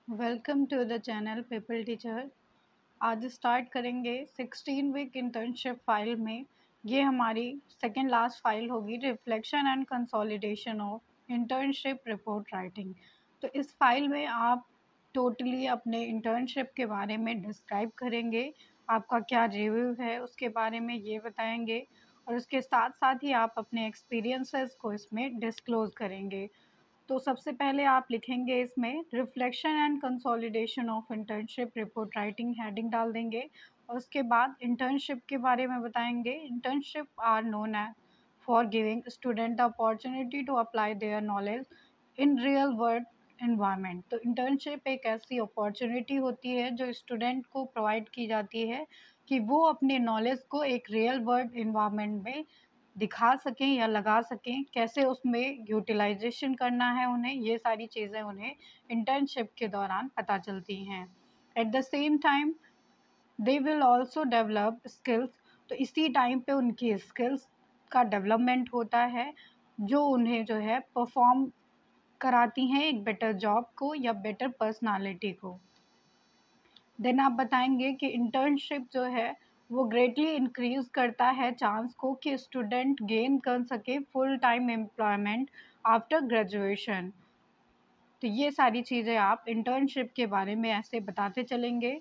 Welcome to the channel people teacher. आज start करेंगे 16 week internship file में। ये हमारी सेकेंड लास्ट फाइल होगी, reflection and consolidation of internship report writing. तो इस फाइल में आप टोटली अपने इंटर्नशिप के बारे में डिस्क्राइब करेंगे, आपका क्या रिव्यू है उसके बारे में ये बताएंगे, और उसके साथ साथ ही आप अपने एक्सपीरियंसेस को इसमें डिस्क्लोज़ करेंगे। तो सबसे पहले आप लिखेंगे इसमें reflection and consolidation of internship report writing, heading डाल देंगे। और उसके बाद इंटर्नशिप के बारे में बताएंगे। Internship are known for giving student the opportunity to apply their knowledge in real world environment. तो इंटर्नशिप एक ऐसी अपॉर्चुनिटी होती है जो स्टूडेंट को प्रोवाइड की जाती है कि वो अपने नॉलेज को एक रियल वर्ल्ड इन्वायरमेंट में दिखा सकें या लगा सकें, कैसे उसमें यूटिलाइजेशन करना है उन्हें, ये सारी चीज़ें उन्हें इंटर्नशिप के दौरान पता चलती हैं। At the same time they will also develop skills. तो इसी टाइम पे उनकी स्किल्स का डेवलपमेंट होता है जो उन्हें जो है परफॉर्म कराती हैं एक बेटर जॉब को या बेटर पर्सनालिटी को। देन आप बताएंगे कि इंटर्नशिप जो है वो ग्रेटली इंक्रीज़ करता है चांस को कि स्टूडेंट गेन कर सके full time employment after graduation. तो ये सारी चीज़ें आप इंटर्नशिप के बारे में ऐसे बताते चलेंगे।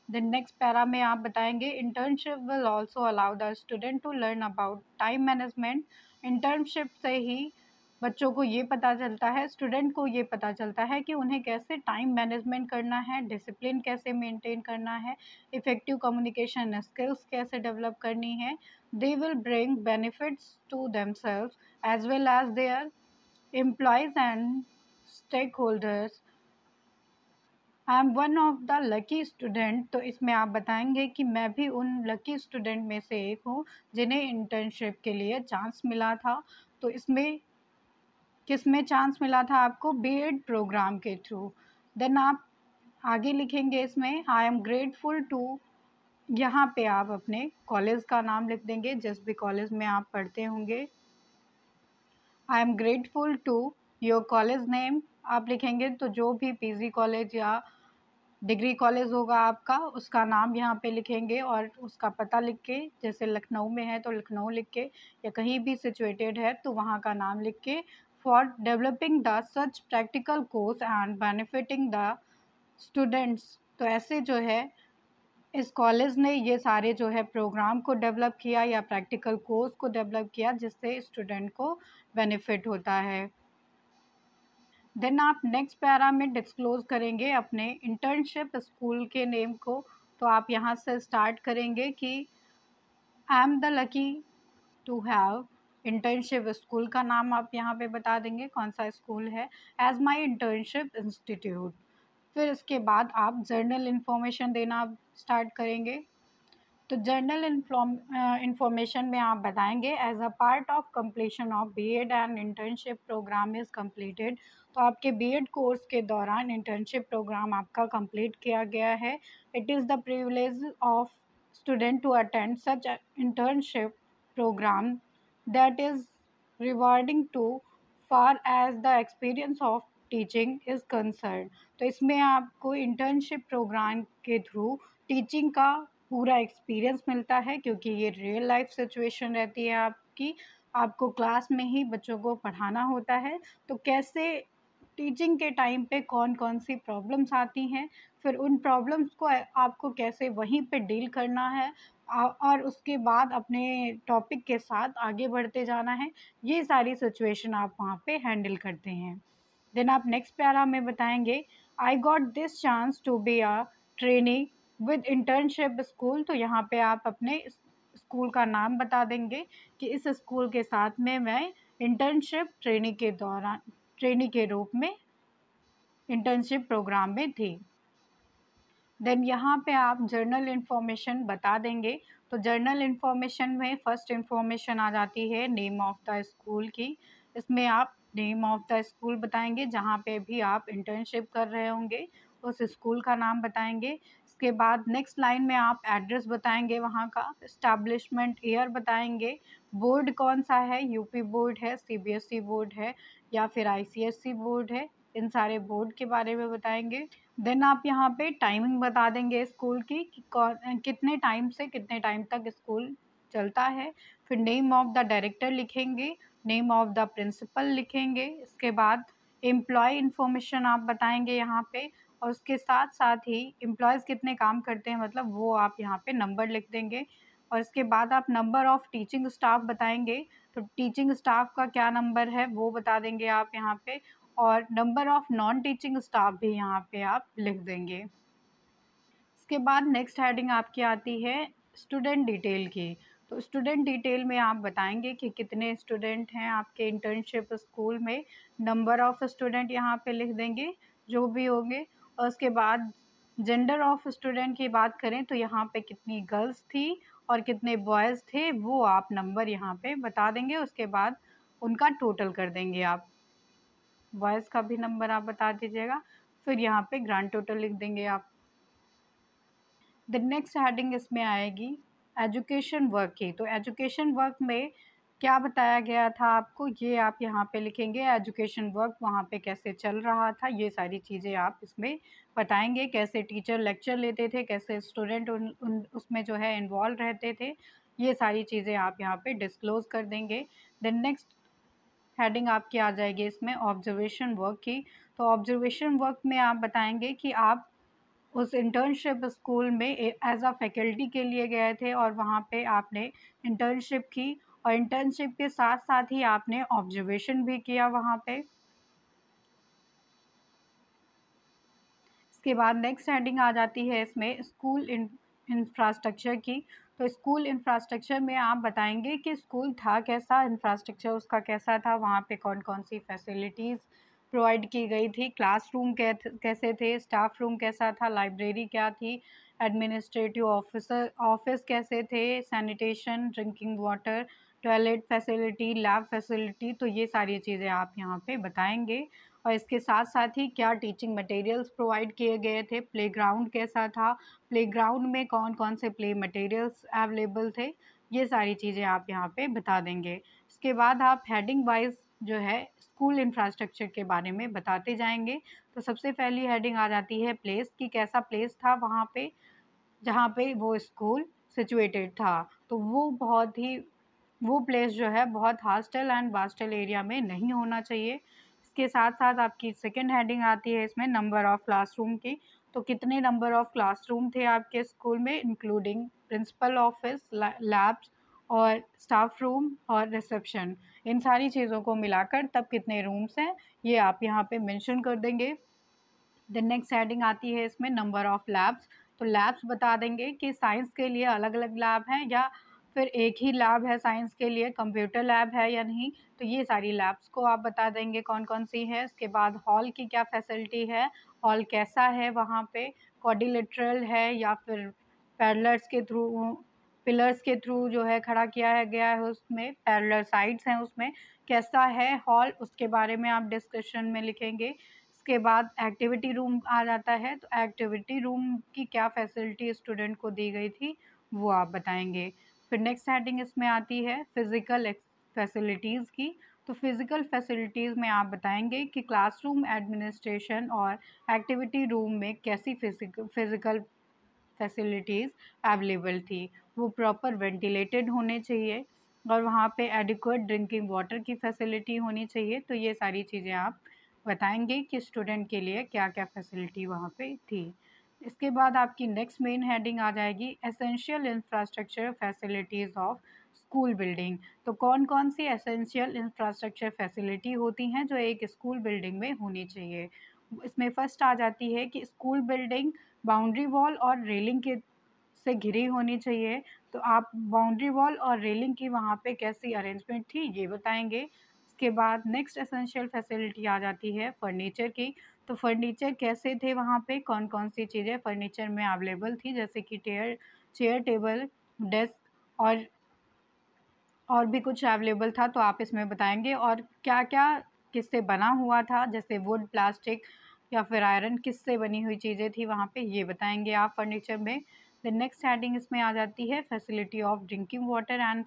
देन नेक्स्ट पैरा में आप बताएंगे internship will also allow the student to learn about time management. Internship से ही बच्चों को ये पता चलता है, स्टूडेंट को ये पता चलता है कि उन्हें कैसे टाइम मैनेजमेंट करना है, डिसिप्लिन कैसे मेंटेन करना है, इफ़ेक्टिव कम्युनिकेशन स्किल्स कैसे डेवलप करनी है। They will bring benefits to themselves as well as their employees and stake holders. I am one of the lucky student. तो इसमें आप बताएंगे कि मैं भी उन लकी स्टूडेंट में से एक हूँ जिन्हें इंटर्नशिप के लिए चांस मिला था। तो इसमें किस में चांस मिला था आपको? बीएड प्रोग्राम के थ्रू। देन आप आगे लिखेंगे इसमें आई एम ग्रेटफुल टू। यहाँ पे आप अपने कॉलेज का नाम लिख देंगे जिस भी कॉलेज में आप पढ़ते होंगे। I am grateful to your college name आप लिखेंगे, तो जो भी पीजी कॉलेज या डिग्री कॉलेज होगा आपका, उसका नाम यहाँ पे लिखेंगे और उसका पता लिख के, जैसे लखनऊ में है तो लखनऊ लिख के, या कहीं भी सिचुएटेड है तो वहाँ का नाम लिख के। For developing the such practical course and benefiting the students. तो ऐसे जो है इस कॉलेज ने ये सारे जो है प्रोग्राम को डेवलप किया या प्रैक्टिकल कोर्स को डेवलप किया जिससे स्टूडेंट को बेनिफिट होता है। देन आप नेक्स्ट पैरा में डिस्क्लोज करेंगे अपने इंटर्नशिप स्कूल के नेम को। तो आप यहाँ से स्टार्ट करेंगे कि I am the lucky to have internship school का नाम आप यहाँ पे बता देंगे कौन सा स्कूल है, एज माई इंटर्नशिप इंस्टीट्यूट। फिर इसके बाद आप जर्नल इन्फॉर्मेशन देना स्टार्ट करेंगे। तो जर्नल इंफॉर्मेशन में आप बताएंगे as a part of completion of BEd and internship program is completed. तो आपके बीएड कोर्स के दौरान इंटर्नशिप प्रोग्राम आपका कंप्लीट किया गया है। It is the privilege of student to attend such internship program that is rewarding to far as the experience of teaching is concern. तो इसमें आपको इंटर्नशिप प्रोग्राम के थ्रू टीचिंग का पूरा एक्सपीरियंस मिलता है, क्योंकि ये रियल लाइफ सिचुएशन रहती है आपकी, आपको क्लास में ही बच्चों को पढ़ाना होता है। तो कैसे टीचिंग के टाइम पे कौन कौन सी प्रॉब्लम्स आती हैं, फिर उन प्रॉब्लम्स को आपको कैसे वहीं पे डील करना है, और उसके बाद अपने टॉपिक के साथ आगे बढ़ते जाना है, ये सारी सिचुएशन आप वहाँ पे हैंडल करते हैं। देन आप नेक्स्ट पैरा में बताएंगे I got this chance to be a trainee with internship school. तो यहाँ पे आप अपने स्कूल का नाम बता देंगे कि इस स्कूल के साथ में मैं इंटर्नशिप ट्रेनी के रूप में इंटर्नशिप प्रोग्राम में थी। देन यहाँ पे आप जर्नल इन्फॉर्मेशन बता देंगे। तो जर्नल इन्फॉर्मेशन में फर्स्ट इन्फॉर्मेशन आ जाती है नेम ऑफ़ द स्कूल की। इसमें आप नेम ऑफ़ द स्कूल बताएंगे जहाँ पे भी आप इंटर्नशिप कर रहे होंगे, उस स्कूल का नाम बताएंगे। इसके बाद नेक्स्ट लाइन में आप एड्रेस बताएंगे वहाँ का, इस्टेब्लिशमेंट ईयर बताएंगे, बोर्ड कौन सा है, यूपी बोर्ड है, सीबीएसई बोर्ड है या फिर आईसीएसई बोर्ड है, इन सारे बोर्ड के बारे में बताएंगे। देन आप यहाँ पे टाइमिंग बता देंगे स्कूल की कि कितने टाइम से कितने टाइम तक स्कूल चलता है। फिर नेम ऑफ द डायरेक्टर लिखेंगे, नेम ऑफ द प्रिंसिपल लिखेंगे। इसके बाद एम्प्लॉय इन्फॉर्मेशन आप बताएंगे यहाँ पे, और उसके साथ साथ ही एम्प्लॉयज़ कितने काम करते हैं मतलब वो आप यहाँ पे नंबर लिख देंगे। और इसके बाद आप नंबर ऑफ़ टीचिंग स्टाफ बताएंगे, तो टीचिंग स्टाफ का क्या नंबर है वो बता देंगे आप यहाँ पे, और number of non teaching staff भी यहाँ पे आप लिख देंगे। इसके बाद नेक्स्ट हेडिंग आपकी आती है स्टूडेंट डिटेल की। तो स्टूडेंट डिटेल में आप बताएंगे कि कितने स्टूडेंट हैं आपके इंटर्नशिप स्कूल में, नंबर ऑफ़ स्टूडेंट यहाँ पे लिख देंगे जो भी होंगे। और उसके बाद जेंडर ऑफ़ स्टूडेंट की बात करें तो यहाँ पे कितनी गर्ल्स थी और कितने बॉयज़ थे वो आप नंबर यहाँ पे बता देंगे। उसके बाद उनका टोटल कर देंगे आप, बॉयज़ का भी नंबर आप बता दीजिएगा, फिर यहाँ पे ग्रांड टोटल लिख देंगे आप। द नेक्स्ट हेडिंग इसमें आएगी एजुकेशन वर्क की। तो एजुकेशन वर्क में क्या बताया गया था आपको ये आप यहाँ पे लिखेंगे, एजुकेशन वर्क वहाँ पे कैसे चल रहा था ये सारी चीज़ें आप इसमें बताएंगे, कैसे टीचर लेक्चर लेते थे, कैसे स्टूडेंट उन उसमें जो है इन्वॉल्व रहते थे, ये सारी चीज़ें आप यहाँ पे डिस्क्लोज़ कर देंगे। देन नेक्स्ट हेडिंग आपकी आ जाएगी इसमें ऑब्जर्वेशन वर्क की। तो ऑब्जर्वेशन वर्क में आप बताएंगे कि आप उस इंटर्नशिप स्कूल में एज अ फैकल्टी के लिए गए थे और वहाँ पे आपने इंटर्नशिप की, और इंटर्नशिप के साथ साथ ही आपने ऑब्जर्वेशन भी किया वहाँ पे। इसके बाद नेक्स्ट हेडिंग आ जाती है इसमें स्कूल इंफ्रास्ट्रक्चर की। तो स्कूल इंफ्रास्ट्रक्चर में आप बताएंगे कि स्कूल था कैसा, इंफ्रास्ट्रक्चर उसका कैसा था, वहाँ पे कौन कौन सी फैसिलिटीज़ प्रोवाइड की गई थी, क्लासरूम कैसे थे, स्टाफ रूम कैसा था, लाइब्रेरी क्या थी, एडमिनिस्ट्रेटिव ऑफिस कैसे थे, sanitation, drinking water, toilet facility, lab facility, तो ये सारी चीज़ें आप यहाँ पे बताएंगे। और इसके साथ साथ ही क्या टीचिंग मटेरियल्स प्रोवाइड किए गए थे, प्लेग्राउंड कैसा था, प्लेग्राउंड में कौन कौन से प्ले मटेरियल्स अवेलेबल थे, ये सारी चीज़ें आप यहाँ पे बता देंगे। इसके बाद आप हेडिंग वाइज जो है स्कूल इंफ्रास्ट्रक्चर के बारे में बताते जाएंगे। तो सबसे पहली हेडिंग आ जाती है प्लेस की, कैसा प्लेस था वहाँ पे जहाँ पे वो स्कूल सिचुएटेड था। तो वो प्लेस जो है बहुत हॉस्टल एंड वास्टल एरिया में नहीं होना चाहिए। इसके साथ साथ आपकी सेकंड हेडिंग आती है इसमें नंबर ऑफ़ क्लासरूम की। तो कितने नंबर ऑफ़ क्लासरूम थे आपके स्कूल में इंक्लूडिंग प्रिंसिपल ऑफिस, लैब्स और स्टाफ रूम और रिसेप्शन, इन सारी चीज़ों को मिलाकर तब कितने रूम्स हैं ये आप यहाँ पे मेंशन कर देंगे। द नेक्स्ट हेडिंग आती है इसमें नंबर ऑफ़ लैब्स। तो लैब्स बता देंगे कि साइंस के लिए अलग अलग लैब हैं या फिर एक ही लैब है साइंस के लिए, कंप्यूटर लैब है या नहीं, तो ये सारी लैब्स को आप बता देंगे कौन कौन सी है। इसके बाद हॉल की क्या फैसिलिटी है, हॉल कैसा है वहाँ पे, क्वाड्रिलेटरल है या फिर पिलर्स के थ्रू जो है खड़ा किया है गया है, उसमें पैरेलल साइड्स हैं उसमें कैसा है हॉल, उसके बारे में आप डिस्कशन में लिखेंगे। इसके बाद एक्टिविटी रूम आ जाता है, तो एक्टिविटी रूम की क्या फैसिलिटी स्टूडेंट को दी गई थी वो आप बताएंगे। फिर नेक्स्ट हेडिंग इसमें आती है फिज़िकल फैसिलिटीज़ की। तो फिज़िकल फैसिलिटीज़ में आप बताएंगे कि क्लासरूम एडमिनिस्ट्रेशन और एक्टिविटी रूम में कैसी फिज़िकल फैसिलिटीज़ अवेलेबल थी, वो प्रॉपर वेंटिलेटेड होने चाहिए और वहाँ पे एडिक्वेट ड्रिंकिंग वाटर की फैसिलिटी होनी चाहिए। तो ये सारी चीज़ें आप बताएंगे कि स्टूडेंट के लिए क्या-क्या फैसिलिटी वहाँ पे थी। इसके बाद आपकी नेक्स्ट मेन हेडिंग आ जाएगी essential infrastructure facilities of school building. तो कौन-कौन सी एसेंशियल इंफ्रास्ट्रक्चर फैसिलिटी होती हैं जो एक स्कूल बिल्डिंग में होनी चाहिए। इसमें फर्स्ट आ जाती है कि स्कूल बिल्डिंग बाउंड्री वॉल और रेलिंग के से घिरी होनी चाहिए। तो आप बाउंड्री वॉल और रेलिंग की वहाँ पे कैसी अरेंजमेंट थी ये बताएँगे। इसके बाद नेक्स्ट एसेंशियल फैसिलिटी आ जाती है फर्नीचर की। तो फर्नीचर कैसे थे वहाँ पे, कौन-कौन सी चीज़ें फर्नीचर में अवेलेबल थी जैसे कि चेयर, टेबल, डेस्क और भी कुछ अवेलेबल था तो आप इसमें बताएँगे, और क्या-क्या किससे बना हुआ था जैसे वुड, प्लास्टिक या फिर आयरन किससे बनी हुई चीज़ें थी वहाँ पे ये बताएँगे आप फर्नीचर में। द नेक्स्ट हेडिंग इसमें आ जाती है facility of drinking water and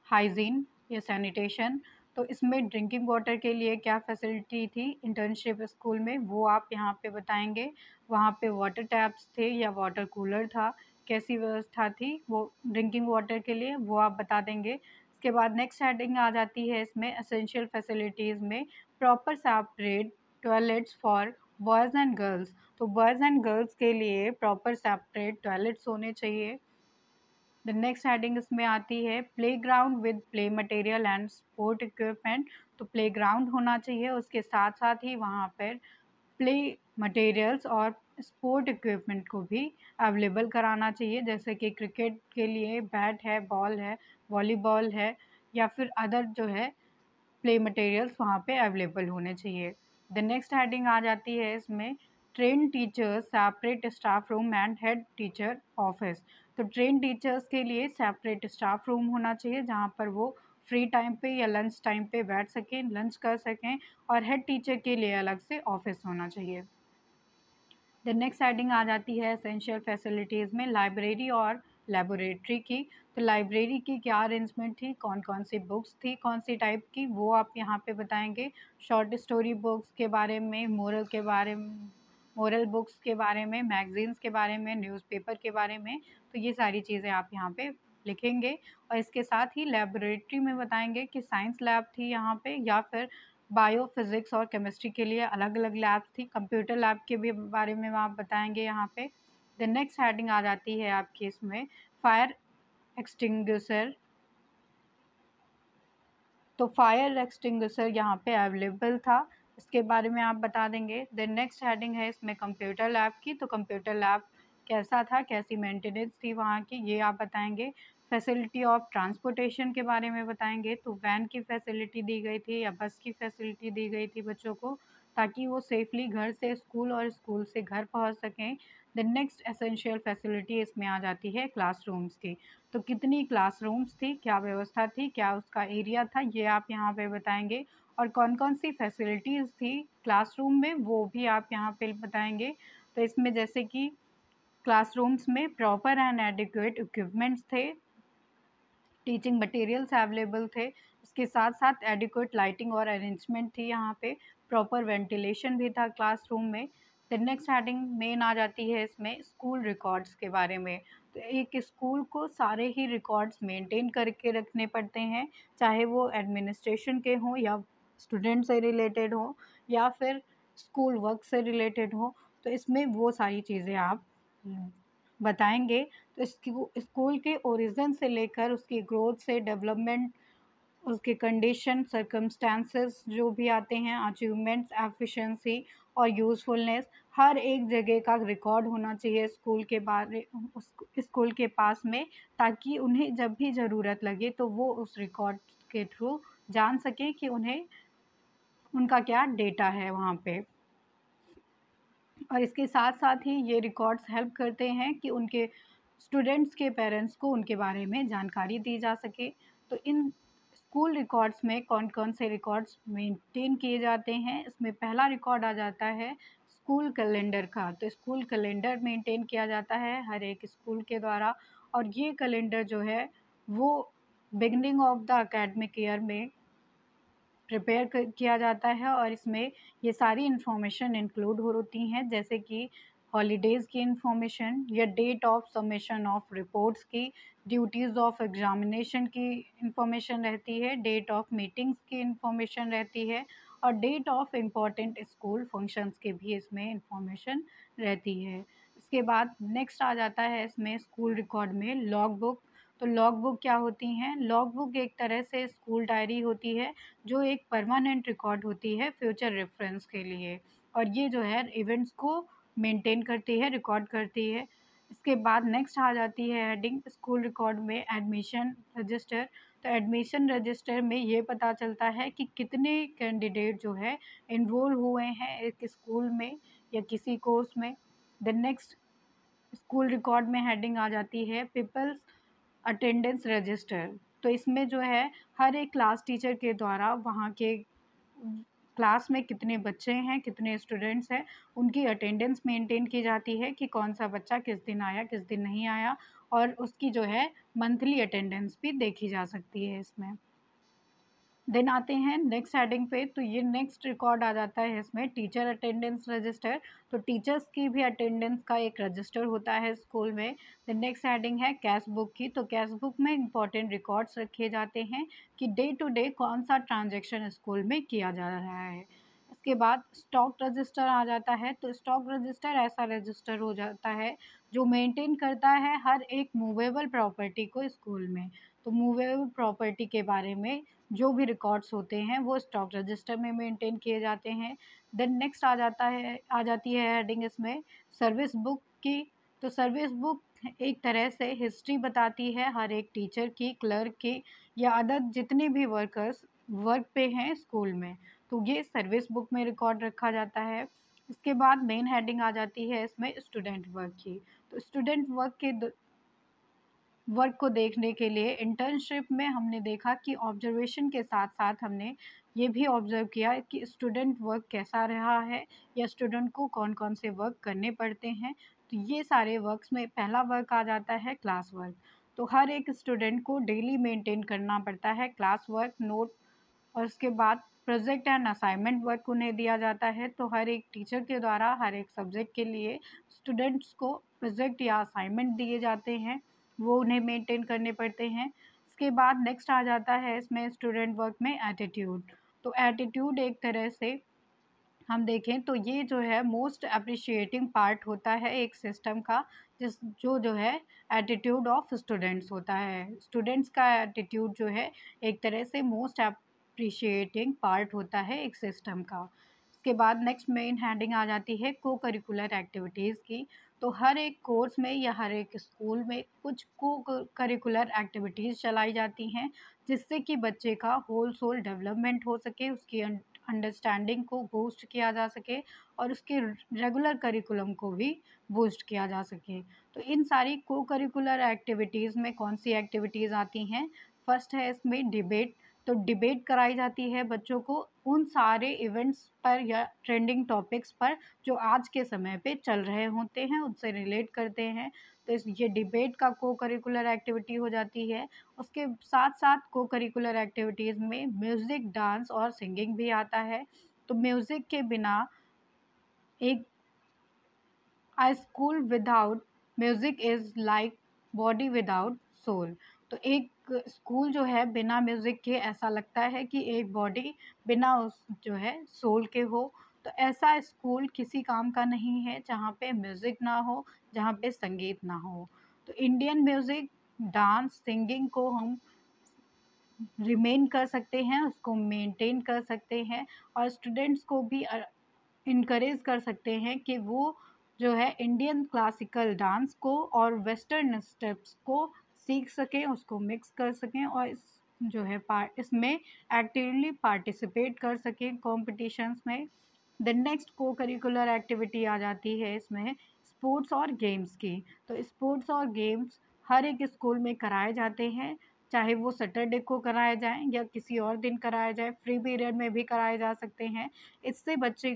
hygiene या सैनिटेशन। तो इसमें ड्रिंकिंग वाटर के लिए क्या फैसिलिटी थी इंटर्नशिप स्कूल में, वो आप यहाँ पे बताएंगे। वहाँ पे वाटर टैप्स थे या वाटर कूलर था, कैसी व्यवस्था थी वो ड्रिंकिंग वाटर के लिए, वो आप बता देंगे। उसके बाद नेक्स्ट हेडिंग आ जाती है इसमें एसेंशियल फैसिलिटीज़ में proper separate toilets for boys and girls. तो बॉयज़ एंड गर्ल्स के लिए प्रॉपर सेपरेट टॉयलेट्स होने चाहिए। द नेक्स्ट हेडिंग इसमें आती है playground with play material and sport equipment. तो प्लेग्राउंड होना चाहिए, उसके साथ साथ ही वहाँ पर प्ले मटेरियल्स और स्पोर्ट इक्विपमेंट को भी अवेलेबल कराना चाहिए, जैसे कि क्रिकेट के लिए बैट है, बॉल है, वॉलीबॉल है, या फिर अदर जो है प्ले मटेरियल्स वहाँ पे अवेलेबल होने चाहिए। द नेक्स्ट हेडिंग आ जाती है इसमें train teachers separate staff room and head teacher office. तो ट्रेन टीचर्स के लिए सेपरेट स्टाफ रूम होना चाहिए जहाँ पर वो फ्री टाइम पे या लंच टाइम पे बैठ सकें, लंच कर सकें, और हेड टीचर के लिए अलग से ऑफिस होना चाहिए। द नेक्स्ट हेडिंग आ जाती है एसेंशियल फैसिलिटीज़ में लाइब्रेरी और लेबोरेटरी की। तो लाइब्रेरी की क्या अरेंजमेंट थी, कौन कौन सी बुक्स थी, कौन सी टाइप की, वो आप यहाँ पे बताएंगे। शॉर्ट स्टोरी बुक्स के बारे में, मोरल बुक्स के बारे में, मैगजीन्स के बारे में, न्यूज़पेपर के बारे में, तो ये सारी चीज़ें आप यहाँ पे लिखेंगे। और इसके साथ ही लेबोरेटरी में बताएंगे कि साइंस लैब थी यहाँ पे या फिर बायो फिज़िक्स और केमिस्ट्री के लिए अलग अलग लैब्स थी, कंप्यूटर लैब के भी बारे में आप बताएंगे यहाँ पे। द नेक्स्ट हेडिंग आ जाती है आपकी इसमें फायर एक्सटिंग्विशर। तो फायर एक्सटिंग्विशर यहाँ पे अवेलेबल था, इसके बारे में आप बता देंगे। द नेक्स्ट हेडिंग है इसमें कंप्यूटर लैब की। तो कंप्यूटर लैब कैसा था, कैसी मेंटेनेंस थी वहाँ की, ये आप बताएंगे। फैसिलिटी ऑफ ट्रांसपोर्टेशन के बारे में बताएंगे। तो वैन की फैसिलिटी दी गई थी या बस की फैसिलिटी दी गई थी बच्चों को, ताकि वो सेफली घर से स्कूल और स्कूल से घर पहुँच सकें। द नेक्स्ट एसेंशियल फैसिलिटी इसमें आ जाती है क्लासरूम्स की। तो कितनी क्लासरूम्स थी, क्या व्यवस्था थी, क्या उसका एरिया था, ये आप यहाँ पे बताएंगे। और कौन कौन सी फैसिलिटीज़ थी क्लासरूम में, वो भी आप यहाँ पे बताएंगे। तो इसमें जैसे कि क्लासरूम्स में प्रॉपर एंड एडिक्वेट इक्विपमेंट्स थे, टीचिंग मटेरियल्स अवेलेबल थे, उसके साथ साथ एडिक्वेट लाइटिंग और अरेंजमेंट थी यहाँ पे, प्रॉपर वेंटिलेशन भी था क्लासरूम में। द नेक्स्ट हेडिंग मेन आ जाती है इसमें स्कूल रिकॉर्ड्स के बारे में। तो एक स्कूल को सारे ही रिकॉर्ड्स मेंटेन करके रखने पड़ते हैं, चाहे वो एडमिनिस्ट्रेशन के हों या स्टूडेंट से रिलेटेड हो या फिर स्कूल वर्क से रिलेटेड हो। तो इसमें वो सारी चीज़ें आप बताएंगे। तो स्कूल के ओरिजिन से लेकर उसकी ग्रोथ से डेवलपमेंट, उसके कंडीशन सर्कमस्टांसेस जो भी आते हैं, अचीवमेंट्स, एफिशिएंसी और यूज़फुलनेस, हर एक जगह का रिकॉर्ड होना चाहिए स्कूल के पास में, ताकि उन्हें जब भी ज़रूरत लगे तो वो उस रिकॉर्ड के थ्रू जान सकें कि उन्हें उनका क्या डेटा है वहाँ पे। और इसके साथ साथ ही ये रिकॉर्ड्स हेल्प करते हैं कि उनके स्टूडेंट्स के पेरेंट्स को उनके बारे में जानकारी दी जा सके। तो इन स्कूल रिकॉर्ड्स में कौन कौन से रिकॉर्ड्स मेंटेन किए जाते हैं, इसमें पहला रिकॉर्ड आ जाता है स्कूल कैलेंडर का। तो स्कूल कैलेंडर मेंटेन किया जाता है हर एक स्कूल के द्वारा, और ये कैलेंडर जो है वो beginning of the academic year में प्रिपेयर किया जाता है, और इसमें ये सारी इन्फॉर्मेशन इंक्लूड होती हैं, जैसे कि हॉलीडेज़ की इन्फॉर्मेशन या date of submission of reports की, ड्यूटीज़ ऑफ एग्जामिनेशन की इन्फॉर्मेशन रहती है, डेट ऑफ मीटिंग्स की इन्फॉर्मेशन रहती है, और date of important school functions के भी इसमें इन्फॉर्मेशन रहती है। इसके बाद नेक्स्ट आ जाता है इसमें स्कूल रिकॉर्ड में लॉग बुक। तो लॉग बुक क्या होती हैं, लॉग बुक एक तरह से स्कूल डायरी होती है, जो एक परमानेंट रिकॉर्ड होती है फ्यूचर रेफरेंस के लिए, और ये जो है इवेंट्स को मेंटेन करती है, रिकॉर्ड करती है। इसके बाद नेक्स्ट आ जाती है हेडिंग स्कूल रिकॉर्ड में एडमिशन रजिस्टर। तो एडमिशन रजिस्टर में ये पता चलता है कि कितने कैंडिडेट जो है इनरोल हुए हैं एक स्कूल में या किसी कोर्स में। द नेक्स्ट स्कूल रिकॉर्ड में हेडिंग आ जाती है पीपल्स अटेंडेंस रजिस्टर। तो इसमें जो है हर एक क्लास टीचर के द्वारा वहाँ के क्लास में कितने बच्चे हैं, कितने स्टूडेंट्स हैं, उनकी अटेंडेंस मेंटेन की जाती है कि कौन सा बच्चा किस दिन आया, किस दिन नहीं आया, और उसकी जो है मंथली अटेंडेंस भी देखी जा सकती है इसमें। देन आते हैं नेक्स्ट हेडिंग पे, तो ये नेक्स्ट रिकॉर्ड आ जाता है इसमें टीचर अटेंडेंस रजिस्टर। तो टीचर्स की भी अटेंडेंस का एक रजिस्टर होता है स्कूल में। देन नेक्स्ट हेडिंग है कैश बुक की। तो कैश बुक में इंपॉर्टेंट रिकॉर्ड्स रखे जाते हैं कि डे टू डे कौन सा ट्रांजेक्शन स्कूल में किया जा रहा है। इसके बाद स्टॉक रजिस्टर आ जाता है। तो स्टॉक रजिस्टर ऐसा रजिस्टर हो जाता है जो मेंटेन करता है हर एक मूवेबल प्रॉपर्टी को स्कूल में। तो मूवेबल प्रॉपर्टी के बारे में जो भी रिकॉर्ड्स होते हैं वो स्टॉक रजिस्टर में मेंटेन किए जाते हैं। देन नेक्स्ट आ जाती है हेडिंग इसमें सर्विस बुक की। तो सर्विस बुक एक तरह से हिस्ट्री बताती है हर एक टीचर की, क्लर्क की या अदर जितने भी वर्कर्स वर्क पे हैं स्कूल में, तो ये सर्विस बुक में रिकॉर्ड रखा जाता है। इसके बाद मेन हेडिंग आ जाती है इसमें स्टूडेंट वर्क की। तो स्टूडेंट वर्क को देखने के लिए इंटर्नशिप में हमने देखा कि ऑब्जर्वेशन के साथ साथ हमने ये भी ऑब्ज़र्व किया कि स्टूडेंट वर्क कैसा रहा है या स्टूडेंट को कौन कौन से वर्क करने पड़ते हैं। तो ये सारे वर्क्स में पहला वर्क आ जाता है क्लास वर्क। तो हर एक स्टूडेंट को डेली मेंटेन करना पड़ता है क्लास वर्क, नोट और उसके बाद प्रोजेक्ट एंड असाइनमेंट वर्क उन्हें दिया जाता है। तो हर एक टीचर के द्वारा हर एक सब्जेक्ट के लिए स्टूडेंट्स को प्रोजेक्ट या असाइनमेंट दिए जाते हैं, वो उन्हें मेंटेन करने पड़ते हैं। इसके बाद नेक्स्ट आ जाता है इसमें स्टूडेंट वर्क में एटीट्यूड। तो एटीट्यूड एक तरह से हम देखें तो ये जो है मोस्ट अप्रिशिएटिंग पार्ट होता है एक सिस्टम का, जो है एटीट्यूड ऑफ स्टूडेंट्स होता है। स्टूडेंट्स का एटीट्यूड जो है एक तरह से मोस्ट अप्रिशिएटिंग पार्ट होता है एक सिस्टम का। इसके बाद नेक्स्ट मेन हेडिंग आ जाती है को करिकुलर एक्टिविटीज़ की। तो हर एक कोर्स में या हर एक स्कूल में कुछ को करिकुलर एक्टिविटीज़ चलाई जाती हैं जिससे कि बच्चे का होल सोल डेवलपमेंट हो सके, उसकी अंडरस्टैंडिंग को बूस्ट किया जा सके और उसके रेगुलर करिकुलम को भी बूस्ट किया जा सके। तो इन सारी को करिकुलर एक्टिविटीज़ में कौन सी एक्टिविटीज़ आती हैं? फर्स्ट है इसमें डिबेट। तो डिबेट कराई जाती है बच्चों को उन सारे इवेंट्स पर या ट्रेंडिंग टॉपिक्स पर जो आज के समय पे चल रहे होते हैं, उससे रिलेट करते हैं। तो ये डिबेट का को करिकुलर एक्टिविटी हो जाती है। उसके साथ साथ को करिकुलर एक्टिविटीज़ में म्यूज़िक, डांस और सिंगिंग भी आता है। तो म्यूज़िक के बिना एक A school without music is like body without soul। तो एक स्कूल जो है बिना म्यूज़िक के ऐसा लगता है कि एक बॉडी बिना उस जो है सोल के हो। तो ऐसा स्कूल किसी काम का नहीं है जहाँ पे म्यूज़िक ना हो, जहाँ पे संगीत ना हो। तो इंडियन म्यूज़िक, डांस, सिंगिंग को हम रिमेन कर सकते हैं, उसको मेंटेन कर सकते हैं और स्टूडेंट्स को भी इनकरेज कर सकते हैं कि वो जो है इंडियन क्लासिकल डांस को और वेस्टर्न स्टेप्स को सीख सकें, उसको मिक्स कर सकें और इस जो है इसमें एक्टिवली पार्टिसिपेट कर सकें कॉम्पिटिशन्स में। द नेक्स्ट को करिकुलर एक्टिविटी आ जाती है इसमें स्पोर्ट्स और गेम्स की। तो स्पोर्ट्स और गेम्स हर एक स्कूल में कराए जाते हैं, चाहे वो सैटरडे को कराए जाएं या किसी और दिन कराए जाएं, फ्री पीरियड में भी कराए जा सकते हैं। इससे बच्चे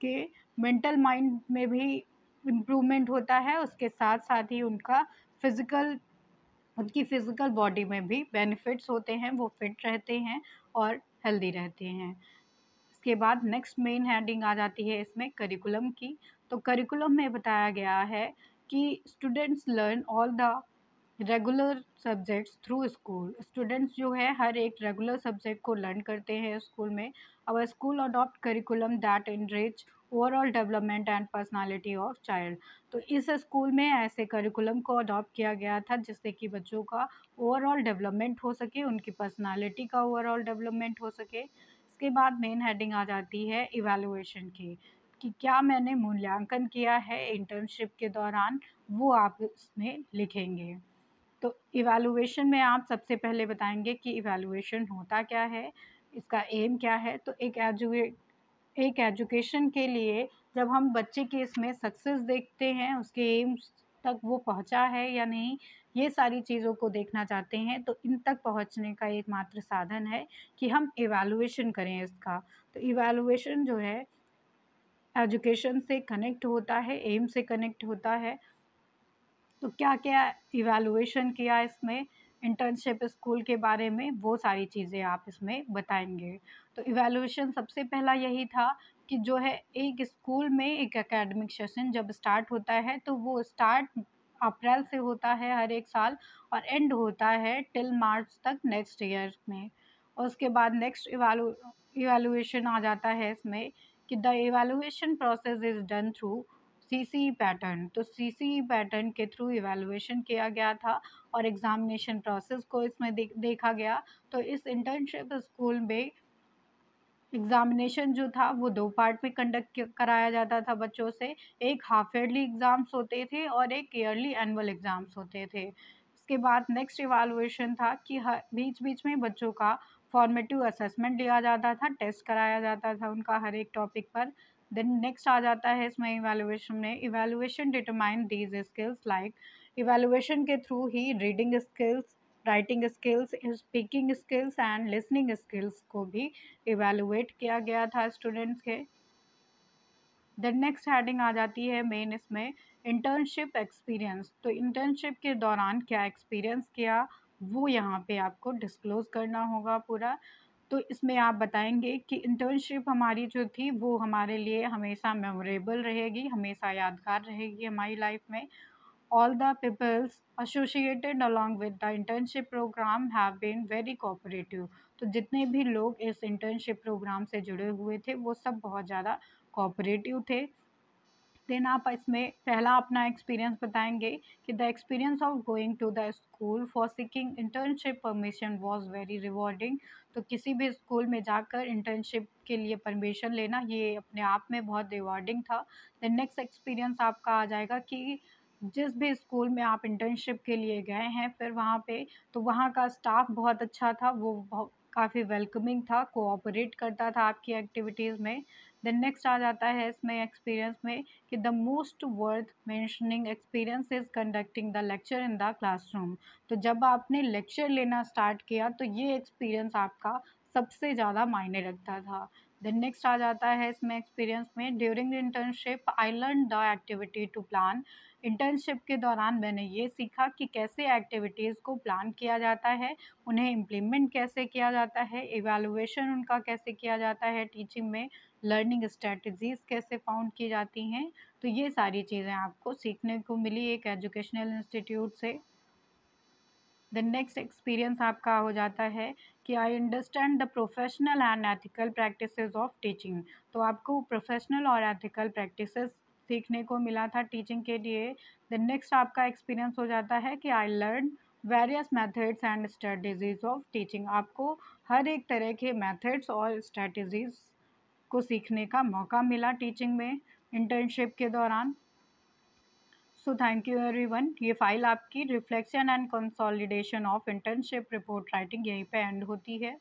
के मेंटल माइंड में भी इम्प्रूवमेंट होता है, उसके साथ साथ ही उनकी फ़िज़िकल बॉडी में भी बेनिफिट्स होते हैं, वो फिट रहते हैं और हेल्दी रहते हैं। इसके बाद नेक्स्ट मेन हेडिंग आ जाती है इसमें करिकुलम की। तो करिकुलम में बताया गया है कि students learn all the regular subjects through school. Students जो है हर एक रेगुलर सब्जेक्ट को लर्न करते हैं स्कूल में। Our school adopt curriculum that enrich overall development and personality of child. तो इस स्कूल में ऐसे करिकुलम को अडॉप्ट किया गया था जिससे कि बच्चों का ओवरऑल डेवलपमेंट हो सके, उनकी पर्सनालिटी का ओवरऑल डेवलपमेंट हो सके। इसके बाद मेन हेडिंग आ जाती है इवैल्यूएशन की कि क्या मैंने मूल्यांकन किया है इंटर्नशिप के दौरान, वो आप इसमें लिखेंगे। तो इवैल्यूएशन में आप सबसे पहले बताएंगे कि इवैल्यूएशन होता क्या है, इसका एम क्या है। तो एक एजुकेशन के लिए जब हम बच्चे की इसमें सक्सेस देखते हैं, उसके एम्स तक वो पहुंचा है या नहीं, ये सारी चीज़ों को देखना चाहते हैं, तो इन तक पहुंचने का एकमात्र साधन है कि हम इवैल्यूएशन करें इसका। तो इवैल्यूएशन जो है एजुकेशन से कनेक्ट होता है, एम से कनेक्ट होता है। तो क्या क्या इवैल्यूएशन किया इसमें, इंटर्नशिप स्कूल के बारे में, वो सारी चीज़ें आप इसमें बताएंगे। तो इवैल्यूएशन सबसे पहला यही था कि जो है एक स्कूल में एक एकेडमिक सेशन जब स्टार्ट होता है तो वो स्टार्ट अप्रैल से होता है हर एक साल और एंड होता है टिल मार्च तक नेक्स्ट ईयर में। और उसके बाद नेक्स्ट इवैल्यूएशन आ जाता है इसमें कि the evaluation process is done through CCE pattern. तो सीसीई पैटर्न के थ्रू इवैल्यूएशन किया गया था और एग्ज़ामिनेशन प्रोसेस को इसमें देखा गया। तो इस इंटर्नशिप स्कूल में एग्ज़ामिनेशन जो था वो 2 पार्ट में कंडक्ट कराया जाता था बच्चों से। एक हाफ ईयरली एग्ज़ाम्स होते थे और एक ईयरली एनुअल एग्ज़ाम्स होते थे। उसके बाद नेक्स्ट इवैल्यूएशन था कि बीच-बीच में बच्चों का फॉर्मेटिव असेसमेंट लिया जाता था, टेस्ट कराया जाता था उनका हर एक टॉपिक पर। देन नेक्स्ट आ जाता है इसमें इवैल्यूएशन में, evaluation determine these skills like evaluation के थ्रू ही reading skills, writing skills, speaking skills and listening skills को भी इवैल्यूएट किया गया था स्टूडेंट्स के। देन नेक्स्ट हेडिंग आ जाती है मेन इसमें इंटर्नशिप एक्सपीरियंस। तो इंटर्नशिप के दौरान क्या एक्सपीरियंस किया वो यहाँ पे आपको डिस्क्लोज़ करना होगा पूरा। तो इसमें आप बताएंगे कि इंटर्नशिप हमारी जो थी वो हमारे लिए हमेशा मेमोरेबल रहेगी, हमेशा यादगार रहेगी हमारी लाइफ में। All the peoples associated along with the internship program have been very cooperative। तो जितने भी लोग इस इंटर्नशिप प्रोग्राम से जुड़े हुए थे वो सब बहुत ज़्यादा कोऑपरेटिव थे। देन आप इसमें पहला अपना एक्सपीरियंस बताएंगे कि the experience of going to the school for seeking internship permission was very rewarding. तो किसी भी स्कूल में जाकर इंटर्नशिप के लिए परमिशन लेना ये अपने आप में बहुत रिवॉर्डिंग था। देन नेक्स्ट एक्सपीरियंस आपका आ जाएगा कि जिस भी स्कूल में आप इंटर्नशिप के लिए गए हैं फिर वहाँ पे तो वहाँ का स्टाफ बहुत अच्छा था, वो बहुत काफ़ी वेलकमिंग था, कोऑपरेट करता था आपकी एक्टिविटीज़ में। देन नेक्स्ट आ जाता है इसमें एक्सपीरियंस में कि the most worth mentioning experience is conducting the lecture in the classroom. तो जब आपने लेक्चर लेना स्टार्ट किया तो ये एक्सपीरियंस आपका सबसे ज़्यादा मायने रखता था। देन नेक्स्ट आ जाता है इसमें एक्सपीरियंस में during the internship I learn the activity to plan. Internship के दौरान मैंने ये सीखा कि कैसे एक्टिविटीज़ को प्लान किया जाता है, उन्हें इम्प्लीमेंट कैसे किया जाता है, इवैल्यूएशन उनका कैसे किया जाता है टीचिंग में, लर्निंग स्ट्रैटेजीज़ कैसे फाउंड की जाती हैं। तो ये सारी चीज़ें आपको सीखने को मिली एक एजुकेशनल इंस्टीट्यूट से। द नेक्स्ट एक्सपीरियंस आपका हो जाता है कि I understand the professional and ethical practices of teaching. तो आपको प्रोफेशनल और एथिकल प्रैक्टिसेस सीखने को मिला था टीचिंग के लिए। द नेक्स्ट आपका एक्सपीरियंस हो जाता है कि I learn various methods and strategies of teaching. आपको हर एक तरह के मेथड्स और स्ट्रेटजीज को सीखने का मौका मिला टीचिंग में इंटर्नशिप के दौरान। So thank you everyone. ये फाइल आपकी reflection and consolidation of internship report writing यहीं पे एंड होती है।